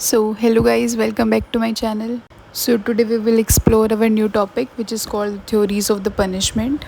Hello guys, welcome back to my channel. So today we will explore our new topic which is called theories of the punishment.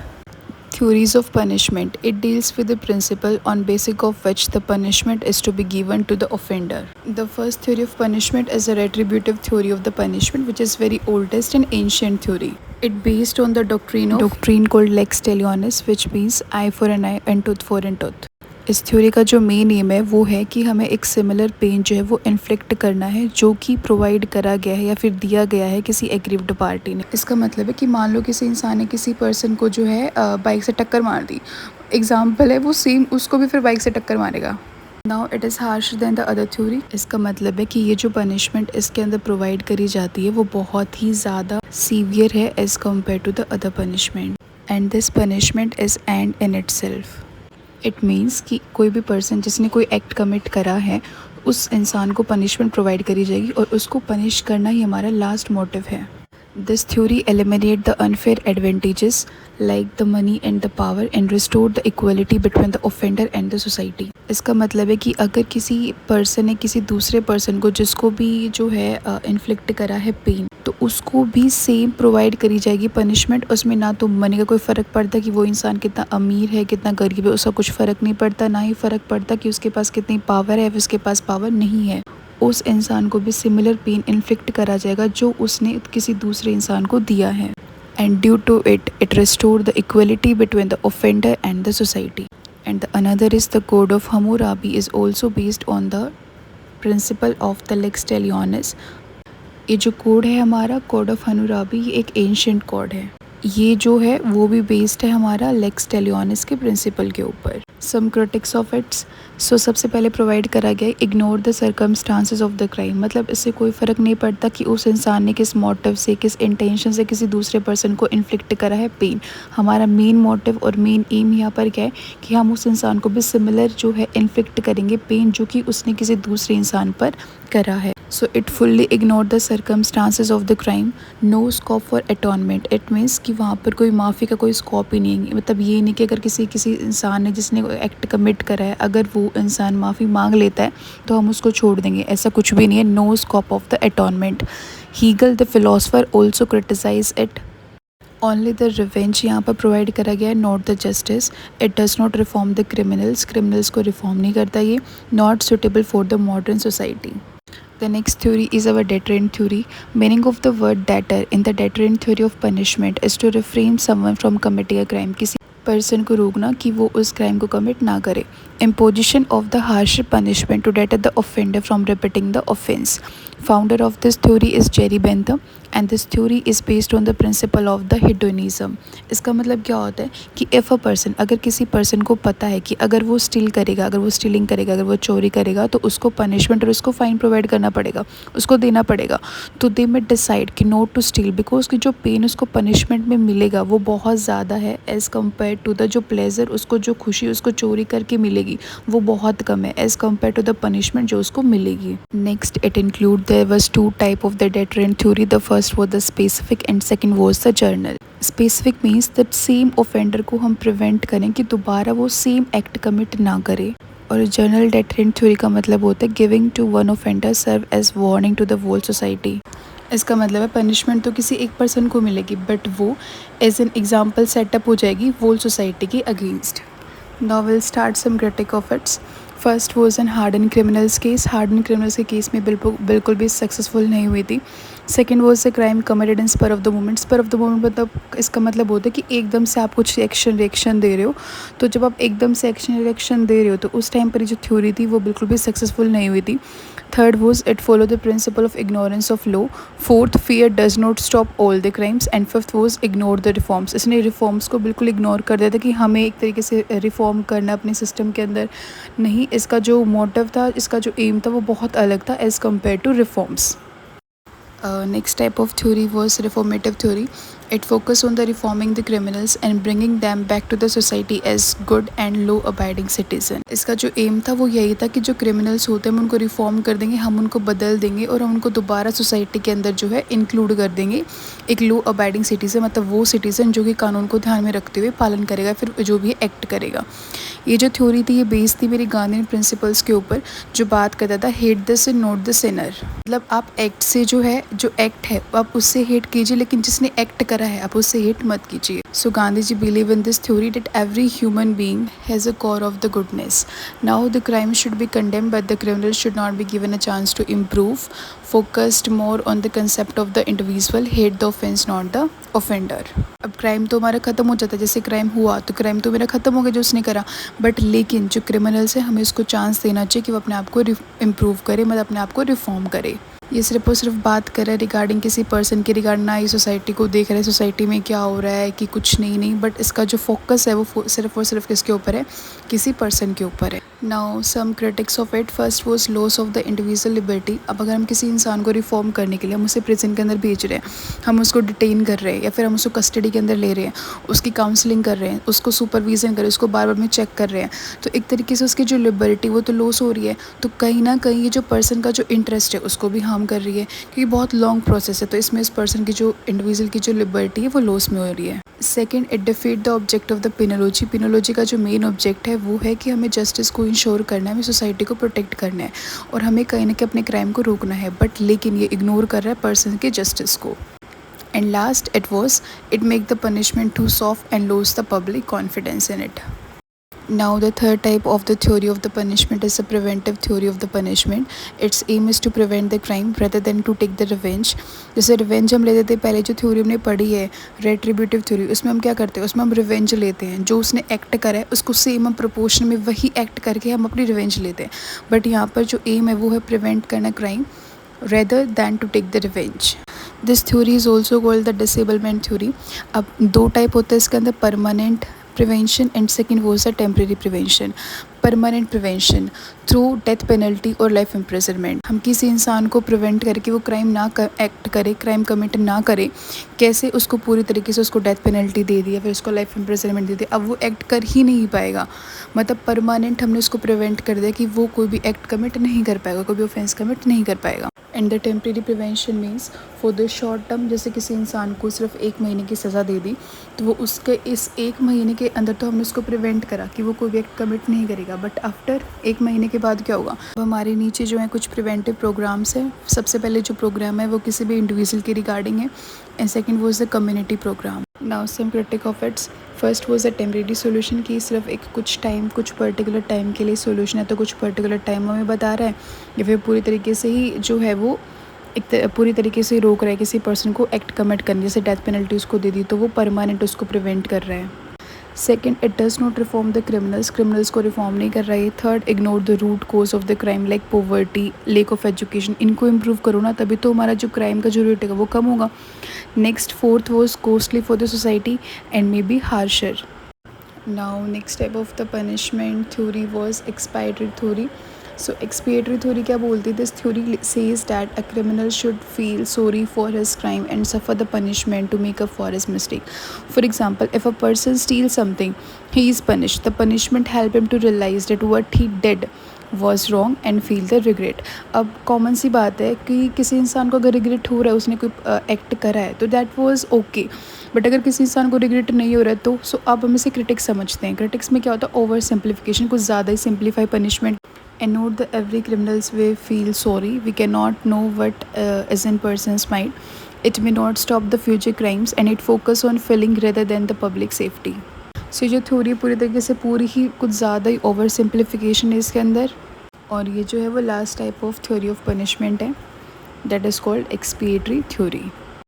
Theories of punishment. It deals with the principle on basic of which the punishment is to be given to the offender. The first theory of punishment is a retributive theory of the punishment, which is very oldest and ancient theory. It based on the doctrine called lex talionis, which means eye for an eye and tooth for an tooth. इस theory का जो main M है वो है कि हमें एक similar pen जो है वो इन्फ्लिक्ट करना है जो कि प्रोवाइड करा गया है या फिर दिया गया है किसी एग्रीव्ड पार्टी ने। इसका मतलब है कि मान लो किसी इंसान ने किसी पर्सन को जो है बाइक से टक्कर मार दी, एग्जाम्पल है, वो सेम उसको भी फिर बाइक से टक्कर मारेगा। Now it is harsher than the other theory. इसका मतलब है कि ये जो पनिशमेंट इसके अंदर प्रोवाइड करी जाती है वो बहुत ही ज़्यादा सीवियर है as compared to the other punishment, and this punishment is end in itself. It means कि कोई भी पर्सन जिसने कोई एक्ट कमिट करा है उस इंसान को पनिशमेंट प्रोवाइड करी जाएगी और उसको पनिश करना ही हमारा लास्ट मोटिव है। This theory eliminate the unfair advantages like the money and the power and restore the equality between the offender and the society. इसका मतलब है कि अगर किसी पर्सन ने किसी दूसरे पर्सन को जिसको भी जो है इन्फ्लिक्ट करा है पेन, तो उसको भी सेम प्रोवाइड करी जाएगी पनिशमेंट। उसमें ना तो मनी का कोई फ़र्क पड़ता कि वो इंसान कितना अमीर है कितना गरीब है, उसका कुछ फ़र्क नहीं पड़ता, ना ही फ़र्क पड़ता कि उसके पास कितनी पावर है उसके पास पावर नहीं है। उस इंसान को भी सिमिलर पेन इन्फ्लिक्ट करा जाएगा जो उसने किसी दूसरे इंसान को दिया है, and due to it restore the equality between the offender and the society. And the another is the code of Hammurabi is also based on the principle of the lex talionis. ये जो code है हमारा code of Hammurabi, ये एक ancient code है। ये जो है वो भी बेस्ड है हमारा लेक्स टैलियोनिस के प्रिंसिपल के ऊपर। सम क्रिटिक्स ऑफ इट्स। सो सबसे पहले प्रोवाइड करा गया ignore the circumstances of the crime. मतलब इससे कोई फ़र्क नहीं पड़ता कि उस इंसान ने किस मोटिव से किस इंटेंशन से किसी दूसरे पर्सन को इन्फ्लिक्ट करा है पेन। हमारा मेन मोटिव और मेन एम यहाँ पर क्या है कि हम उस इंसान को भी सिमिलर जो है इन्फ्लिक्ट करेंगे पेन जो कि उसने किसी दूसरे इंसान पर करा है। So it fully ignore the circumstances of the crime, no scope for atonement. It means कि वहाँ पर कोई माफ़ी का कोई स्कोप ही नहीं है। मतलब ये नहीं कि अगर किसी इंसान ने जिसने एक्ट कमिट करा है अगर वो इंसान माफ़ी मांग लेता है तो हम उसको छोड़ देंगे, ऐसा कुछ भी नहीं है। No scope of the atonement. Hegel the philosopher also criticise it. Only the revenge यहाँ पर प्रोवाइड करा गया है, not the justice. It does not reform the criminals को रिफॉर्म नहीं करता ये, not suitable for the modern society. The next theory is our deterrent theory. Meaning of the word deter in the deterrent theory of punishment is to refrain someone from committing a crime. किसी person को रोकना कि वो उस crime को commit ना करे। Imposition of the harsher punishment to deter the offender from repeating the offense. Founder of this theory is Jerry Bentham and this theory is based on the principle of the hedonism. इसका मतलब क्या होता है कि if a person, अगर किसी person को पता है कि अगर वो स्टील करेगा, अगर वो स्टीलिंग करेगा, अगर वो चोरी करेगा तो उसको पनिशमेंट और उसको फ़ाइन प्रोवाइड करना पड़ेगा, उसको देना पड़ेगा, तो दे में डिसाइड कि नॉट टू स्टील बिकॉज की जो पेन उसको पनिशमेंट में मिलेगा वो बहुत ज़्यादा है एज़ कम्पेयर टू द जो प्लेजर उसको जो खुशी उसको चोरी करके मिलेगी वो बहुत कम है as compared to the punishment जो उसको मिलेगी। Next it include there was two type of the deterrent theory. The first was the specific and second was the general. Specific means that same offender को हम prevent करें कि दोबारा वो same act commit ना करे, और जनरल डेटरेंट थ्योरी का मतलब होता है giving to one offender serve as warning to the whole society. इसका मतलब है पनिशमेंट तो किसी एक पर्सन को मिलेगी बट वो एज एन एग्जाम्पल सेटअप हो जाएगी होल सोसाइटी के against. Now will start some critic of its. First was an harden criminals case. Harden criminals के केस में बिल्कुल भी सक्सेसफुल नहीं हुई थी। Second was a crime committed in spur of the moment. Spur of the moment मतलब इसका मतलब होता है कि एकदम से आप कुछ एक्शन रिएक्शन दे रहे हो, तो जब आप एकदम से एक्शन रिएक्शन दे रहे हो तो उस टाइम पर जो थ्योरी थी वो बिल्कुल भी सक्सेसफुल नहीं हुई थी। Third was it follow the principle of ignorance of law. Fourth fear does not stop all the crimes and fifth was ignore the reforms. इसने रिफॉर्म्स को बिल्कुल इग्नोर कर दिया था कि हमें एक तरीके से रिफॉर्म करना अपने सिस्टम के अंदर नहीं। इसका जो मोटिव था, इसका जो एम था वो बहुत अलग था as compared to reforms. Next type of theory was reformative theory. It focused on the reforming the criminals and bringing them back to the society as good and law abiding citizen. इसका जो M था वो यही था कि जो criminals होते हैं हम उनको रिफॉर्म कर देंगे, हम उनको बदल देंगे और हम उनको दोबारा सोसाइटी के अंदर जो है इंक्लूड कर देंगे एक लॉ अबाइडिंग सिटीजन। मतलब वो सिटीजन जो कि कानून को ध्यान में रखते हुए पालन करेगा फिर जो भी एक्ट करेगा। ये जो थ्योरी थी ये बेस्ड थी मेरी गांधीयन प्रिंसिपल्स के ऊपर, जो बात करता था hate the sin not the sinner. मतलब आप एक्ट से जो एक्ट है आप उससे हेट कीजिए, लेकिन जिसने एक्ट करा है आप उससे हेट मत कीजिए। So Gandhi ji believe in this theory that every human being has a core of the goodness. Now the crime should be condemn but the criminal should not be given a chance to improve, focused more on the concept of the individual, hate the offence not the offender. अब crime तो हमारा ख़त्म हो जाता है, जैसे crime हुआ तो क्राइम तो मेरा ख़त्म हो गया जो उसने करा, बट लेकिन जो क्रिमिनल्स है हमें उसको चांस देना चाहिए कि वो अपने आप को इम्प्रूव करे, मतलब अपने आप को रिफॉर्म करे। ये सिर्फ और सिर्फ बात कर रहा है रिगार्डिंग किसी पर्सन के रिगार्डिंग, ना ही सोसाइटी को देख रहा है सोसाइटी में क्या हो रहा है कि कुछ नहीं, बट इसका जो फोकस है वो सिर्फ और सिर्फ किसके ऊपर है, किसी पर्सन के ऊपर है। Now some critics of it, first was loss of the individual liberty. अब अगर हम किसी इंसान को रिफॉर्म करने के लिए हम उसे प्रिजन के अंदर भेज रहे हैं, हम उसको डिटेन कर रहे हैं या फिर हम उसको कस्टडी के अंदर ले रहे हैं, उसकी काउंसलिंग कर रहे हैं, उसको सुपरविजन कर रहे हैं, उसको बार बार में चेक कर रहे हैं, तो एक तरीके से उसकी जो लिबर्टी वो तो लॉस हो रही है। तो कहीं ना कहीं ये जो पर्सन का जो इंटरेस्ट है उसको भी हार्म कर रही है, क्योंकि बहुत लॉन्ग प्रोसेस है, तो इसमें इस पर्सन की जो इंडिविजुअल की जो लिबर्टी है वो लॉस में हो रही है। Second, it defeat the object of the penology. Penology का जो मेन ऑब्जेक्ट है वो है कि हमें जस्टिस को इंश्योर करना है, हमें सोसाइटी को प्रोटेक्ट करना है और हमें कहीं ना कहीं अपने क्राइम को रोकना है, बट लेकिन ये इग्नोर कर रहा है पर्सन के जस्टिस को। And last it make the punishment too soft and lose the public confidence in it. Now the third type of the theory of the punishment is the preventive theory of the punishment. Its aim is to prevent the crime rather than to take the revenge. जैसे revenge हम लेते थे, पहले जो theory हमने पढ़ी है retributive theory, उसमें हम क्या करते हैं, उसमें हम रिवेंज लेते हैं, जो उसने एक्ट करा है उसको सेम हम प्रोपोर्शन में वही एक्ट करके हम अपनी रिवेंज लेते हैं। बट यहाँ पर जो एम है वो है प्रिवेंट करना crime rather than to take the revenge. This theory is also called the disablement theory. अब दो टाइप होता है इसके अंदर, परमानेंट प्रिवेंशन एंड सेकेंड वो है temporary prevention. Permanent prevention through death penalty और लाइफ इम्प्रिजनमेंट, हम किसी इंसान को प्रिवेंट करके वो क्राइम ना एक्ट करे, क्राइम कमिट ना करे, कैसे उसको पूरी तरीके से उसको डेथ पेनल्टी दे दी या फिर उसको लाइफ इम्प्रिजनमेंट दे दी, अब वो एक्ट कर ही नहीं पाएगा। मतलब परमानेंट हमने उसको प्रिवेंट कर दिया कि वो कोई भी एक्ट कमिट नहीं कर पाएगा, कोई भी ऑफेंस कमिट नहीं कर पाएगा। And the temporary prevention means for the short term, जैसे किसी इंसान को सिर्फ 1 महीने की सज़ा दे दी, तो वो उसके इस 1 महीने के अंदर तो हमने उसको प्रिवेंट करा कि वो कोई भी एक्ट कमिट नहीं करेगा, बट आफ्टर 1 महीने के बाद क्या होगा, हमारे नीचे जो है कुछ प्रिवेंटिव प्रोग्राम्स हैं। सबसे पहले जो प्रोग्राम है वो किसी भी इंडिविजुअल के रिगार्डिंग है, एंड सेकेंड वो is the community program. Now some critic of its, first was a temporary solution की सिर्फ एक कुछ टाइम, कुछ पर्टिकुलर टाइम के लिए सोल्यूशन है, तो कुछ पर्टिकुलर टाइम हमें बता रहा है, या फिर पूरी तरीके से ही जो है वो पूरी तरीके से रोक रहा है किसी पर्सन को एक्ट कमिट करने, जैसे डेथ पेनल्टी उसको दे दी तो वो परमानेंट उसको प्रिवेंट कर रहा है। Second, it does not reform the criminals को रिफॉर्म नहीं कर रहा है। Third, ignore the root cause of the crime like poverty, lack of education, इनको इम्प्रूव करो ना, तभी तो हमारा जो क्राइम का जो रेट है वो कम होगा। Next, fourth was costly for the society and may be harsher. Now next type of the punishment theory was expiatory theory. So expiatory theory क्या बोलती है, this theory says that a criminal should feel sorry for his crime and suffer the punishment to make up for his mistake. For example, if a person steal something he is punished, the punishment help him to realise that what he did was wrong and feel the regret. अब common सी बात है कि किसी इंसान को अगर regret हो रहा है, उसने कोई एक्ट करा है तो दैट वॉज ओके, बट अगर किसी इंसान को रिग्रेट नहीं हो रहा है तो सो अब हम इसे क्रिटिक्स समझते हैं। क्रिटिक्स में क्या होता है, ओवर सिंप्लीफिकेशन, कुछ ज़्यादा ही simplify punishment. And note that every criminals will feel sorry. We cannot know what is in person's mind. It may not stop the future crimes and it focus on feeling rather than the public safety. So जो theory पूरी तरीके से पूरी ही कुछ ज़्यादा ही over simplification है इसके अंदर, और ये जो है वो last type of theory of punishment है, दैट इज़ कॉल्ड एक्सपिएटरी थ्योरी।